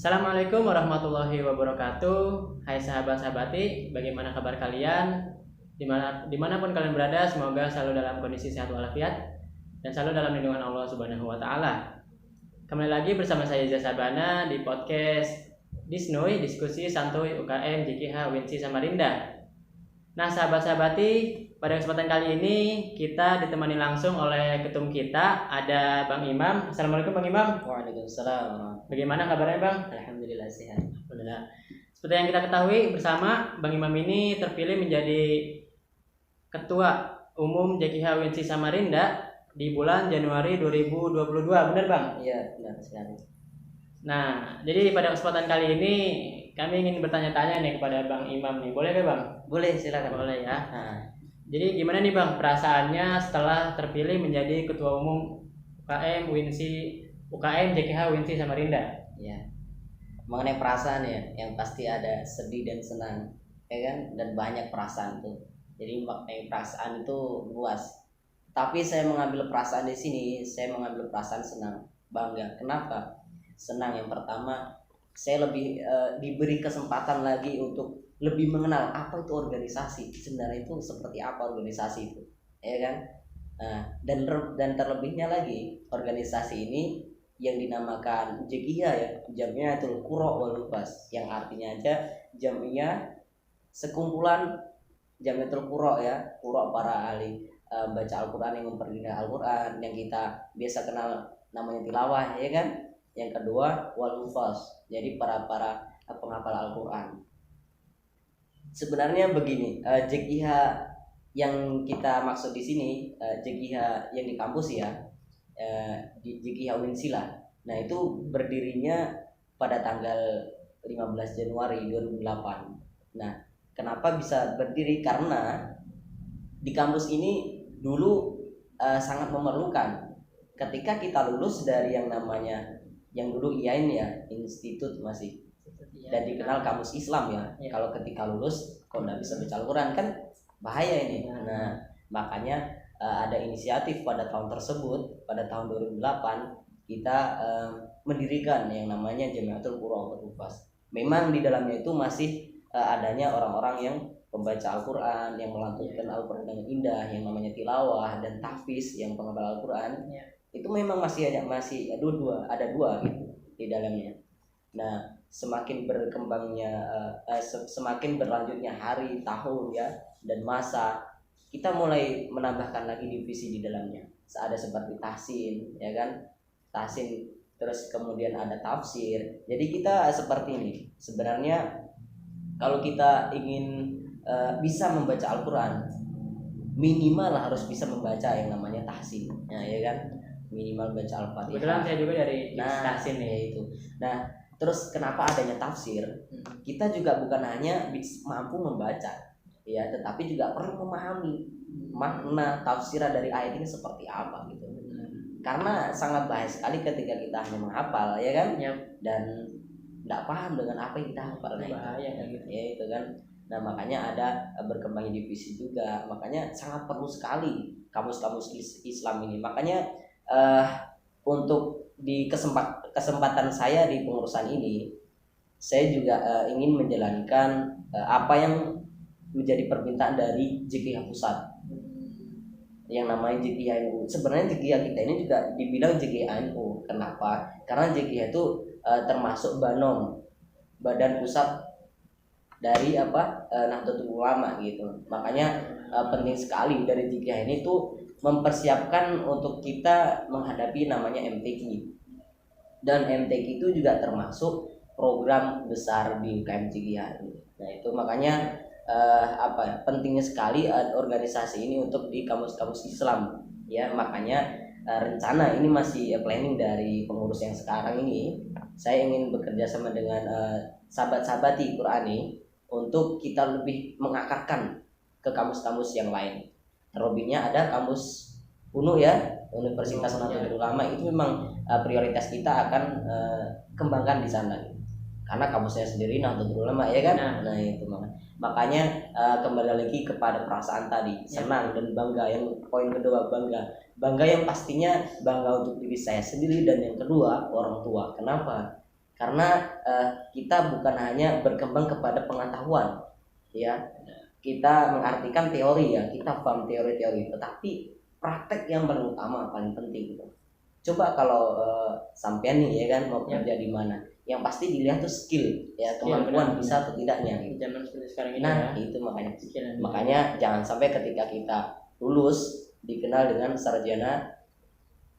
Assalamualaikum warahmatullahi wabarakatuh. Hai sahabat-sahabati, bagaimana kabar kalian? Dimanapun kalian berada, semoga selalu dalam kondisi sehat walafiat dan selalu dalam lindungan Allah Subhanahu wa Ta'ala. Kembali lagi bersama saya Iza Sabana di podcast Disnoy, diskusi santuy UKM JKH Winsi Samarinda. Nah, sahabat-sahabati, pada kesempatan kali ini kita ditemani langsung oleh ketum kita, ada Bang Imam. Assalamualaikum Bang Imam. Waalaikumsalam. Bagaimana kabarnya Bang? Alhamdulillah sehat. Alhamdulillah. Seperti yang kita ketahui bersama, Bang Imam ini terpilih menjadi Ketua Umum JKH Winsi Samarinda di bulan Januari 2022. Benar Bang? Iya, benar sekali. Nah, jadi pada kesempatan kali ini kami ingin bertanya-tanya nih kepada Bang Imam nih. Boleh gak Bang? Boleh, silakan. Boleh ya. Nah, Jadi gimana nih Bang perasaannya setelah terpilih menjadi Ketua Umum UKM JKH Winsi Samarinda? ya. Mengenai perasaan ya, yang pasti ada sedih dan senang, ya kan? Dan banyak perasaan tuh. Jadi maknai perasaan itu luas. Tapi saya mengambil perasaan di sini, saya mengambil perasaan senang, bangga. Kenapa? Senang yang pertama, saya lebih diberi kesempatan lagi untuk lebih mengenal apa itu organisasi. Sebenarnya itu seperti apa organisasi itu, ya kan? Nah, dan terlebihnya lagi organisasi ini yang dinamakan JKIA ya, Jamiatul Qura wal Hufaz, yang artinya aja Jamiah sekumpulan Jamiatul Qura ya, Qura para ahli baca Al-Qur'an yang memperindah Al-Qur'an yang kita biasa kenal namanya tilawah ya kan. Yang kedua wal Hufaz, jadi para penghafal Al-Qur'an. Sebenarnya begini, JKIA yang kita maksud di sini, JKIA yang di kampus ya, di JKIA Winsila. Nah, itu berdirinya pada tanggal 15 Januari 2008. Nah, kenapa bisa berdiri? Karena di kampus ini dulu sangat memerlukan. Ketika kita lulus dari yang namanya yang dulu IAIN ya, institut masih, dan dikenal kampus Islam ya. Kalau ketika lulus kok nggak bisa baca Al-Quran kan bahaya ini. Nah, makanya ada inisiatif pada tahun tersebut, pada tahun 2008 kita mendirikan yang namanya Jamiatul Qura wal Hufaz. Memang di dalamnya itu masih adanya orang-orang yang pembaca Al-Quran, yang melantunkan Al-Quran dengan indah, yang namanya tilawah dan tahfiz yang penghafal Al-Quran. Itu memang masih ada dua gitu di dalamnya. Nah, semakin berkembangnya semakin berlanjutnya hari, tahun ya, dan masa, kita mulai menambahkan lagi divisi di dalamnya. Ada seperti tahsin ya kan, tahsin, terus kemudian ada tafsir. Jadi kita seperti ini. Sebenarnya kalau kita ingin bisa membaca Al-Quran, minimal harus bisa membaca yang namanya tahsin ya kan, minimal baca Al-Fatihah. Kebetulan saya juga dari tahsin nih. Ya itu. Nah, terus kenapa adanya tafsir? Kita juga bukan hanya mampu membaca ya, tetapi juga perlu memahami makna tafsiran dari ayat ini seperti apa gitu. Karena sangat bahaya sekali ketika kita hanya menghafal ya kan, dan tidak paham dengan apa yang kita hafal. Bahaya gitu. Ya itu kan. Nah, makanya ada berkembangnya divisi juga. Makanya sangat perlu sekali kamus-kamus Islam ini. Makanya untuk di kesempatan saya di pengurusan ini, saya juga ingin menjalankan apa yang menjadi permintaan dari JKIA Pusat, yang namanya JKIA NU. Sebenarnya JKIA kita ini juga dibilang JKIA NU. Kenapa? Karena JKIA itu termasuk Banom, Badan Pusat dari Nahdlatul Ulama gitu. Makanya penting sekali dari JKIA ini tuh mempersiapkan untuk kita menghadapi namanya MTQ. Dan MTQ itu juga termasuk program besar di UKM JKIA. Nah, itu makanya pentingnya sekali organisasi ini untuk di kampus-kampus Islam ya. Makanya rencana ini masih planning dari pengurus yang sekarang ini. Saya ingin bekerja sama dengan sahabat-sahabati Qurani untuk kita lebih mengakarkan ke kampus-kampus yang lain. Terlebihnya ada kampus UNU ya, Universitas Nahdlatul Ulama, itu memang prioritas kita akan kembangkan di sana. Karena kampusnya sendiri Nahdlatul Ulama ya kan. Nah itu makanya kembali lagi kepada perasaan tadi, senang dan bangga. Yang poin kedua bangga yang pastinya bangga untuk diri saya sendiri, dan yang kedua orang tua. Kenapa? karena kita bukan hanya berkembang kepada pengetahuan, ya. Kita mengartikan teori, ya, kita paham teori-teori, tetapi praktek yang paling utama, paling penting gitu. Coba kalau sampean nih, ya kan, mau kerja di mana, yang pasti dilihat tuh skill, ya, kemampuan bisa atau tidaknya gitu. Zaman seperti sekarang ini, Nah, ya. itu makanya jangan sampai ketika kita lulus dikenal dengan sarjana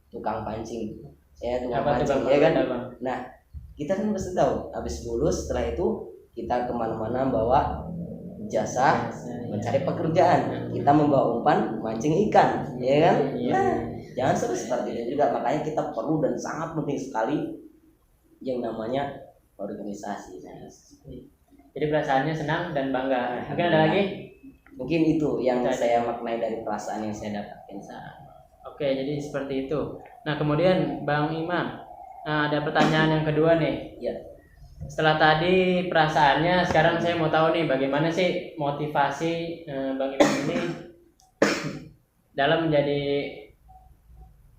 tukang pancing, ya, tukang pancing, ya kan. Nah, kita kan mesti tahu habis lulus, setelah itu kita kemana-mana bawa jasa mencari pekerjaan, kita membawa umpan mancing ikan, ya kan. Nah, jangan seperti itu juga. Makanya kita perlu dan sangat penting sekali yang namanya organisasi. Jadi perasaannya senang dan bangga. Mungkin ada lagi? Mungkin itu yang saya maknai dari perasaan yang saya dapatkan saat. Oke, jadi seperti itu. Nah, kemudian Bang Imam, ada pertanyaan yang kedua nih. Ya. Setelah tadi perasaannya, sekarang saya mau tahu nih bagaimana sih motivasi Bang Imam ini dalam menjadi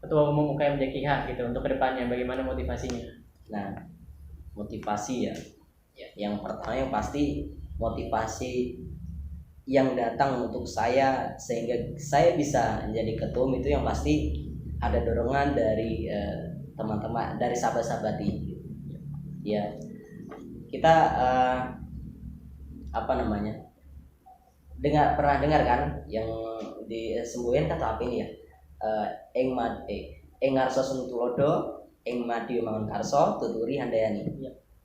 Ketua Umum UKM JKH gitu untuk kedepannya, bagaimana motivasinya? Nah, motivasi ya. Yang pertama yang pasti motivasi yang datang untuk saya sehingga saya bisa menjadi ketua umum itu yang pasti ada dorongan dari teman-teman, dari sahabat-sahabat ini. Ya, kita pernah dengar kan yang disembuhin atau apa ini ya, ing ngarso suntulodo ing madiyo mangun karso tuturi handayani.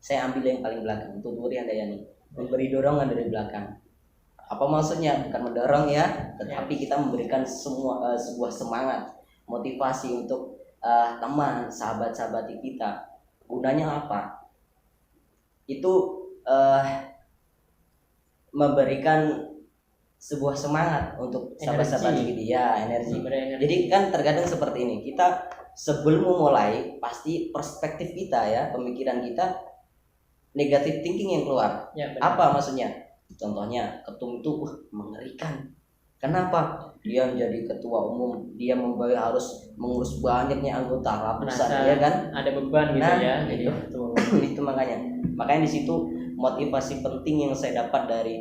Saya ambil yang paling belakang, tuturi handayani, memberi dorongan dari belakang. Apa maksudnya? Bukan mendorong, ya, tetapi kita memberikan sebuah semangat, motivasi untuk teman, sahabat-sahabat kita. Gunanya apa? Itu memberikan sebuah semangat untuk sahabat-sahabat kita, ya, energi. Jadi kan terkadang seperti ini, kita sebelum memulai pasti perspektif kita, ya, pemikiran kita negatif thinking yang keluar. Ya, apa maksudnya? Contohnya ketum itu mengerikan. Kenapa? Dia menjadi ketua umum, dia harus mengurus banyaknya anggota ratusan, ya kan? Ada beban gitu, nah, ya. Jadi itu makanya di situ motivasi penting yang saya dapat dari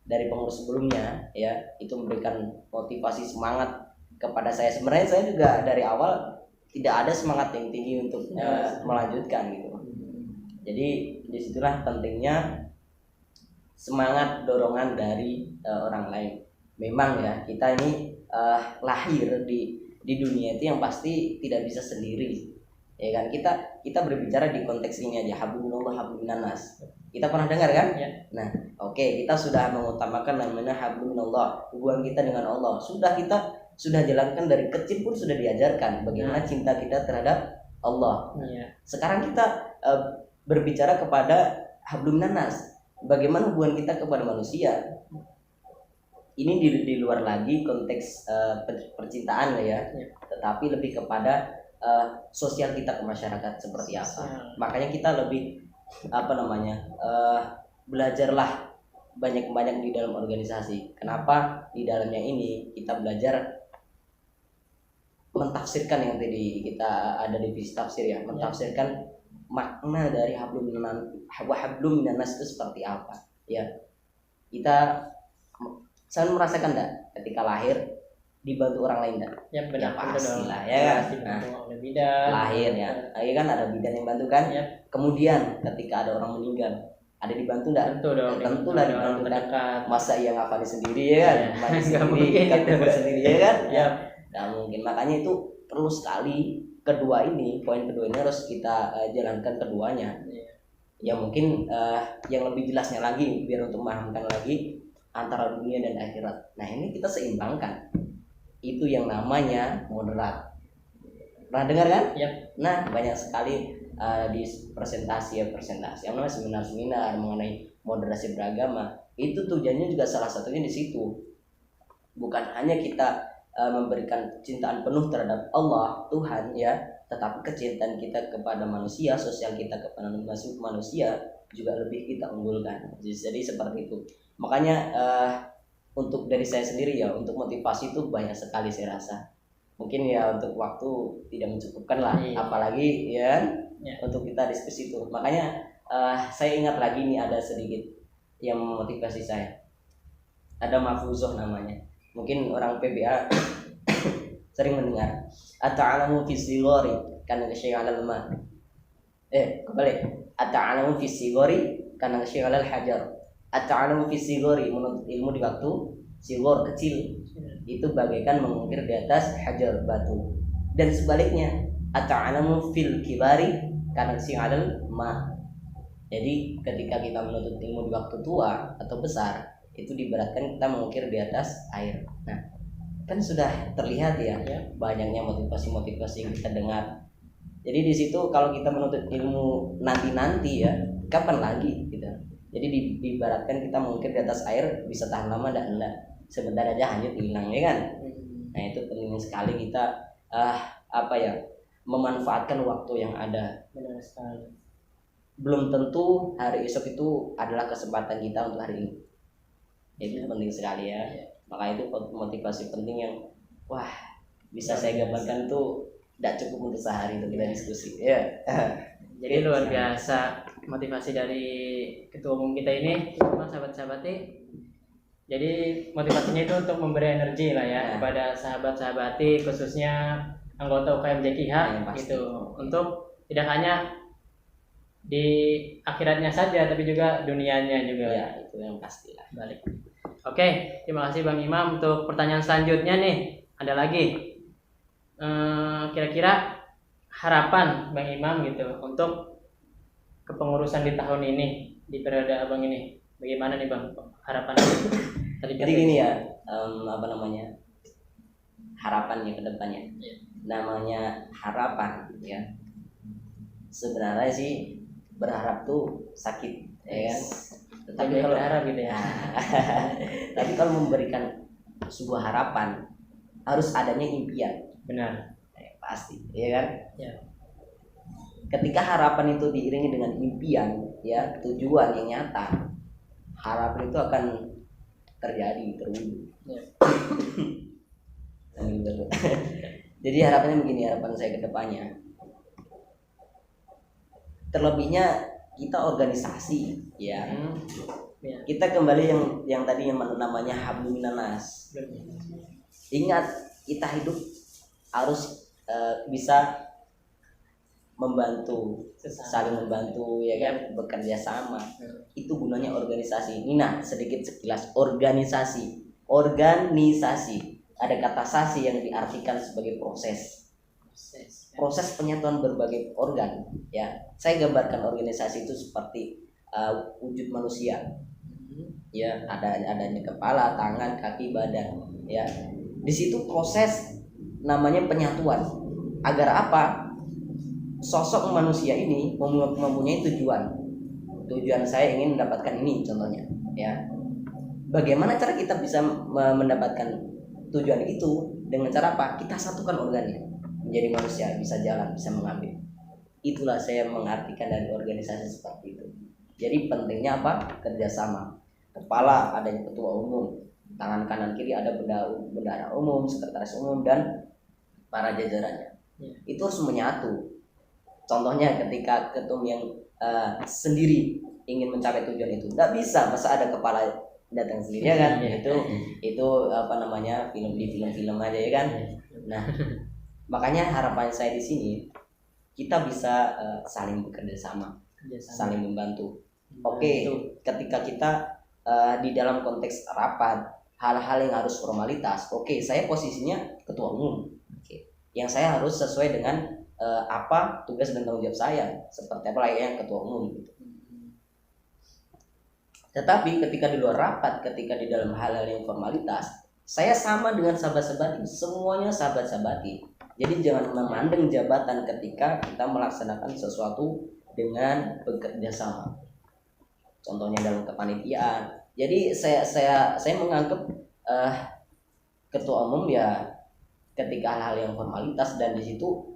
dari pengurus sebelumnya, ya, itu memberikan motivasi semangat kepada saya. Sebenarnya saya juga dari awal tidak ada semangat yang tinggi untuk melanjutkan gitu. Jadi disitulah pentingnya semangat dorongan dari orang lain. Memang, ya, kita ini lahir di dunia itu yang pasti tidak bisa sendiri, ya kan. Kita berbicara di konteks ini aja, hablumillah habluminanas. Kita pernah dengar kan? Ya. Nah, oke, kita sudah mengutamakan namanya habluminallah, hubungan kita dengan Allah. Kita sudah jalankan dari kecil pun sudah diajarkan bagaimana cinta kita terhadap Allah. Ya. Sekarang kita berbicara kepada hablum nanas, bagaimana hubungan kita kepada manusia. Ini di luar lagi konteks percintaan, ya, tetapi lebih kepada sosial kita ke masyarakat seperti apa. Makanya kita lebih belajarlah banyak-banyak di dalam organisasi. Kenapa? Di dalamnya ini kita belajar mentafsirkan yang tadi kita ada divisi tafsir, ya, mentafsirkan makna dari hablum minanas itu seperti apa, ya. Saya merasakan enggak ketika lahir dibantu orang lain enggak? Ya, benar, pastilah, ya kan. Nah, lahir, ya, kan ada bidan yang bantu kan. Ya. Kemudian ketika ada orang meninggal, ada dibantu enggak? Tentu lah dibantu kan. Masa ia ngafali sendiri, ya kan? Mandi sendiri, ikat sendiri, ya kan? Ya, nggak mungkin. Makanya itu perlu sekali poin kedua ini harus kita jalankan keduanya. Ya, mungkin yang lebih jelasnya lagi biar untuk memahamkan lagi antara dunia dan akhirat. Nah, ini kita seimbangkan. Itu yang namanya moderat. Pernah dengar kan? Yep. Nah, banyak sekali di presentasi yang namanya seminar mengenai moderasi beragama. Itu tujuannya juga salah satunya di situ. Bukan hanya kita memberikan kecintaan penuh terhadap Allah Tuhan, ya, tetapi kecintaan kita kepada manusia, sosial kita kepada manusia juga lebih kita unggulkan. Jadi seperti itu. Makanya untuk dari saya sendiri, ya, untuk motivasi itu banyak sekali saya rasa. mungkin ya untuk waktu tidak mencukupkan lah, Iya. apalagi ya Ya. untuk kita diskusi itu. Makanya saya ingat lagi nih ada sedikit yang memotivasi saya. Ada Mahfuzah namanya. Mungkin orang PBA sering mendengar. Ata'alamu fi sigori kana syai' 'alal ma. Kembali. Ata'alamu fi sigori kana syai' 'alal hajar. Ata'alamu fi sigori, menuntut ilmu di waktu sigor kecil itu bagaikan mengukir di atas hajar batu. Dan sebaliknya, ata'alamu fil kibari kana syai' 'alal ma. Jadi ketika kita menuntut ilmu di waktu tua atau besar, itu diberatkan kita mengukir di atas air. Nah, kan sudah terlihat ya, banyaknya motivasi-motivasi yang kita dengar. Jadi di situ kalau kita menuntut ilmu nanti-nanti ya, kapan lagi gitu. Jadi diibaratkan kita mengukir di atas air, bisa tahan lama dan enggak, sebentar aja hanyut hilang ya kan. Nah, itu penting sekali kita memanfaatkan waktu yang ada. Benar sekali. Belum tentu hari esok itu adalah kesempatan kita untuk hari ini. Itu penting sekali ya. Maka itu motivasi penting yang bisa saya gambarkan tuh tidak cukup untuk sehari untuk kita diskusi ya. Jadi luar biasa motivasi dari ketua umum kita ini, sahabat-sahabati. Jadi motivasinya itu untuk memberi energi lah ya kepada sahabat-sahabati, khususnya anggota UKM JKH gitu, untuk tidak hanya di akhiratnya saja tapi juga dunianya juga ya. Itu yang pastilah. Balik. Oke, terima kasih Bang Imam. Untuk pertanyaan selanjutnya nih, ada lagi. Kira-kira harapan Bang Imam gitu untuk kepengurusan di tahun ini, di periode Abang ini, bagaimana nih Bang harapan? Jadi gini ya, harapannya ke depannya. Namanya harapan ya. Sebenarnya sih berharap tuh sakit ya kan. Tetapi kalau berharap gitu ya. Tapi kalau memberikan sebuah harapan harus adanya impian. Benar. Pasti, ya kan? Ya. Ketika harapan itu diiringi dengan impian, ya, tujuan yang nyata, harapan itu akan terjadi, terwujud. Ya. Jadi harapannya begini, harapan saya ke depannya. Terlebihnya kita organisasi, ya. Ya. Kita kembali yang tadi yang namanya hablum minanas. Ingat, kita hidup harus bisa membantu, saling membantu ya kan, bekerja sama. Itu gunanya organisasi. Nah, sedikit sekilas organisasi. Ada kata sasi yang diartikan sebagai proses penyatuan berbagai organ ya. Saya gambarkan organisasi itu seperti wujud manusia. Ya, adanya kepala, tangan, kaki, badan ya. Di situ proses namanya penyatuan. Agar apa? Sosok manusia ini mempunyai tujuan. Tujuan saya ingin mendapatkan ini contohnya ya. Bagaimana cara kita bisa mendapatkan tujuan itu? Dengan cara apa? Kita satukan organnya menjadi manusia, bisa jalan, bisa mengambil. Itulah saya mengartikan dari organisasi seperti itu. Jadi pentingnya apa? Kerjasama. Kepala adanya ketua umum, tangan kanan kiri ada bendahara umum, sekretaris umum, dan para jajarannya. Itu harus menyatu. Contohnya ketika ketum yang sendiri ingin mencapai tujuan itu, nggak bisa, masa ada kepala datang sendiri ya kan? Itu film aja ya kan? Nah, makanya harapan saya di sini kita bisa saling bekerja sama, saling membantu. Oke, ketika kita di dalam konteks rapat, hal-hal yang harus formalitas, oke, saya posisinya ketua umum. Yang saya harus sesuai dengan apa tugas dan tanggung jawab saya, seperti apa layaknya ketua umum gitu. Tetapi ketika di luar rapat, ketika di dalam hal-hal yang formalitas, saya sama dengan sahabat-sahabati, semuanya sahabat-sahabati. Jadi jangan memandang jabatan ketika kita melaksanakan sesuatu dengan bekerja sama. Contohnya dalam kepanitiaan. Jadi saya menganggap ketua umum ya ketika hal-hal yang formalitas dan di situ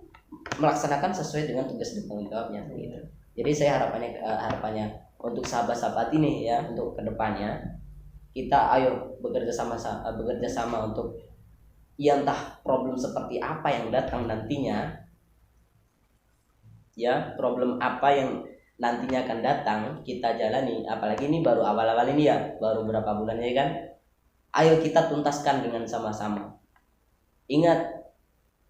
melaksanakan sesuai dengan tugas dan tanggung jawabnya gitu. Jadi saya harapannya untuk sahabat-sahabat ini ya, untuk kedepannya kita ayo bekerja sama untuk ya entah problem seperti apa yang datang nantinya, ya problem apa yang nantinya akan datang kita jalani, apalagi ini baru awal-awal ini ya, baru berapa bulan ya kan, ayo kita tuntaskan dengan sama-sama. Ingat,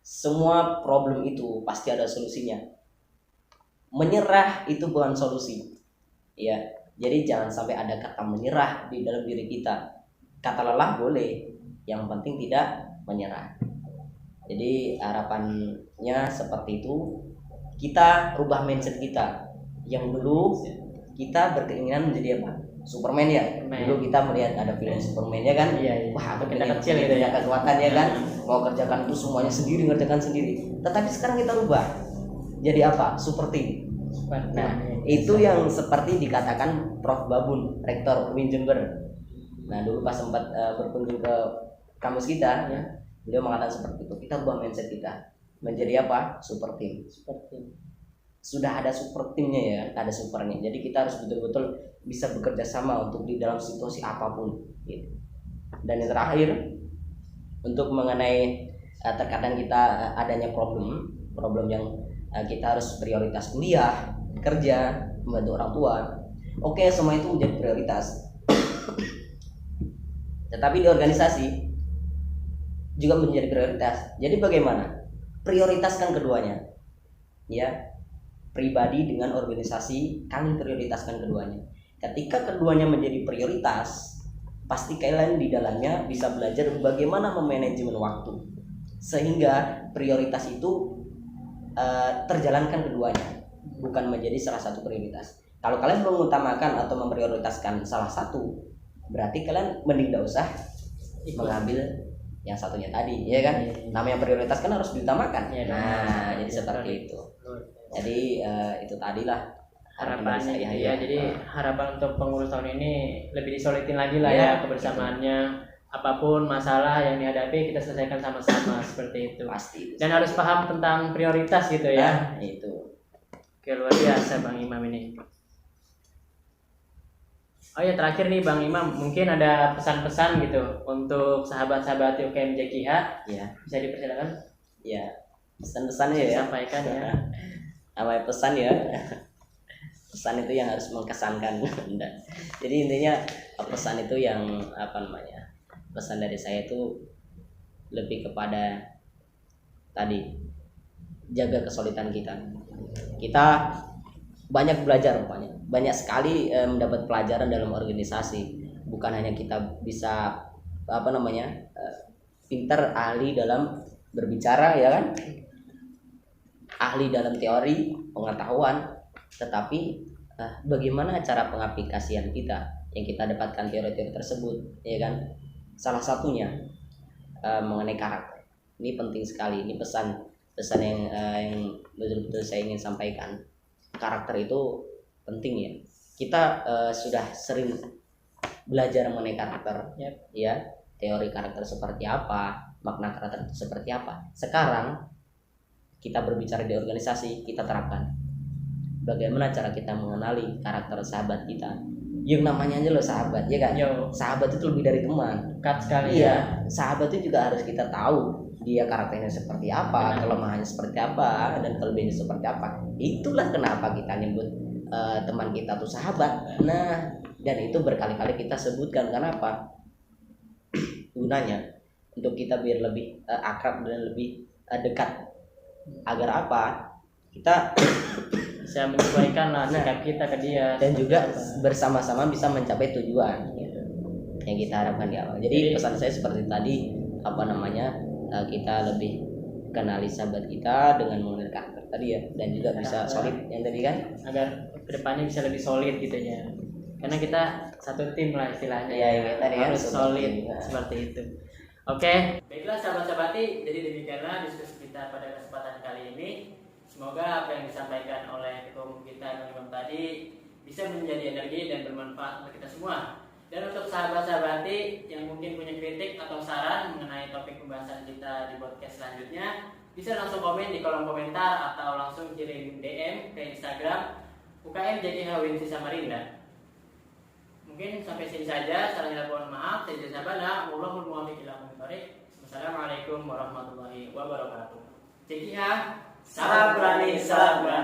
semua problem itu pasti ada solusinya. Menyerah itu bukan solusi, ya. Jadi jangan sampai ada kata menyerah di dalam diri kita. Kata lelah boleh, yang penting tidak menyerah. Jadi harapannya seperti itu, kita rubah mindset kita. Yang dulu kita berkeinginan menjadi apa? Superman ya. Dulu kita melihat ada film Superman ya kan. Iya. Wah, aku Kita pengen kecil gitu punya ya. kekuatan ya kan. Mau kerjakan itu semuanya sendiri, ngerjakan sendiri. Tetapi sekarang kita rubah jadi apa? Super team. Nah, itu yang seperti dikatakan Prof. Babun, Rektor UIN Jember. Nah, dulu pas sempat berkunjung ke kampus kita, ya, beliau mengatakan seperti itu. Kita ubah mindset kita menjadi apa? Super team. Sudah ada super timnya ya, ada supernya. Jadi kita harus betul-betul bisa bekerja sama untuk di dalam situasi apapun. Gitu. Dan yang terakhir, untuk mengenai terkadang kita adanya problem yang kita harus prioritas kuliah, kerja, membantu orang tua. Oke, semua itu menjadi prioritas. Tetapi di organisasi juga menjadi prioritas. Jadi bagaimana? Prioritaskan keduanya. Ya, pribadi dengan organisasi, kalian prioritaskan keduanya. Ketika keduanya menjadi prioritas, pasti kalian di dalamnya bisa belajar bagaimana memanajemen waktu, sehingga prioritas itu terjalankan keduanya, bukan menjadi salah satu prioritas. Kalau kalian mengutamakan atau memprioritaskan salah satu, berarti kalian mending tidak usah mengambil yang satunya tadi, ya kan? Namanya prioritas kan harus diutamakan. Nah, jadi seperti itu. Jadi itu tadilah harapannya saya, ya. Jadi harapan untuk pengurus tahun ini lebih disolidin lagi lah ya kebersamaannya. Apapun masalah yang dihadapi kita selesaikan sama-sama seperti itu. Pasti. Dan harus paham tentang prioritas gitu ya. Itu. Oke, luar biasa Bang Imam ini. Oh ya, terakhir nih Bang Imam, mungkin ada pesan-pesan gitu untuk sahabat-sahabat UKM JKH. Ya. Bisa dipersilakan. Ya. Pesan-pesannya ya. Sampaikan ya. Namanya pesan ya. Pesan itu yang harus mengesankan. Jadi intinya pesan itu yang apa namanya? Pesan dari saya itu lebih kepada tadi, jaga kesulitan kita. Kita banyak belajar, banyak sekali mendapat pelajaran dalam organisasi. Bukan hanya kita bisa apa namanya pintar, ahli dalam berbicara ya kan, ahli dalam teori pengetahuan, tetapi bagaimana cara pengaplikasian kita yang kita dapatkan teori-teori tersebut, ya kan? Salah satunya mengenai karakter. Ini penting sekali. Ini pesan yang betul-betul saya ingin sampaikan. Karakter itu penting ya. Kita sudah sering belajar mengenai karakter, ya, teori karakter seperti apa, makna karakter itu seperti apa. Sekarang kita berbicara di organisasi, kita terapkan bagaimana cara kita mengenali karakter sahabat kita. Yang namanya aja loh sahabat, ya kan? Sahabat itu lebih dari teman. Dekat sekali. Iya, sahabat itu juga harus kita tahu dia karakternya seperti apa, kelemahannya seperti apa, dan kelebihannya seperti apa. Itulah kenapa kita nyebut teman kita tuh sahabat. Nah, dan itu berkali-kali kita sebutkan. Kenapa? Gunanya untuk kita biar lebih akrab dan lebih dekat. Agar apa? Kita bisa menyesuaikan lah sikap kita ke dia, dan juga bersama-sama bisa mencapai tujuan gitu, yang kita harapkan di awal. Jadi pesan saya seperti tadi, apa namanya, kita lebih kenali sahabat kita dengan mengenal karakter tadi ya, dan juga bisa solid yang tadi kan, agar kedepannya bisa lebih solid gitu ya, karena kita satu tim lah istilahnya ya, tadi harus kan, solid seperti itu. Oke, baiklah sahabat-sahabati, jadi demikianlah diskusi kita pada kesempatan kali ini. Semoga apa yang disampaikan oleh ketua umum kita Bang Imam tadi bisa menjadi energi dan bermanfaat untuk kita semua. Dan untuk sahabat-sahabati yang mungkin punya kritik atau saran mengenai topik pembahasan kita di podcast selanjutnya, bisa langsung komen di kolom komentar atau langsung kirim DM ke Instagram UKM JKH UIN Samarinda. Mungkin sampai sini saja. Salahnya mohon maaf. Saya Sabana. Wallahul muwaffiq ila aqwamit thoriq. Assalamualaikum warahmatullahi wabarakatuh. JKIA, Salam berani, salam berani.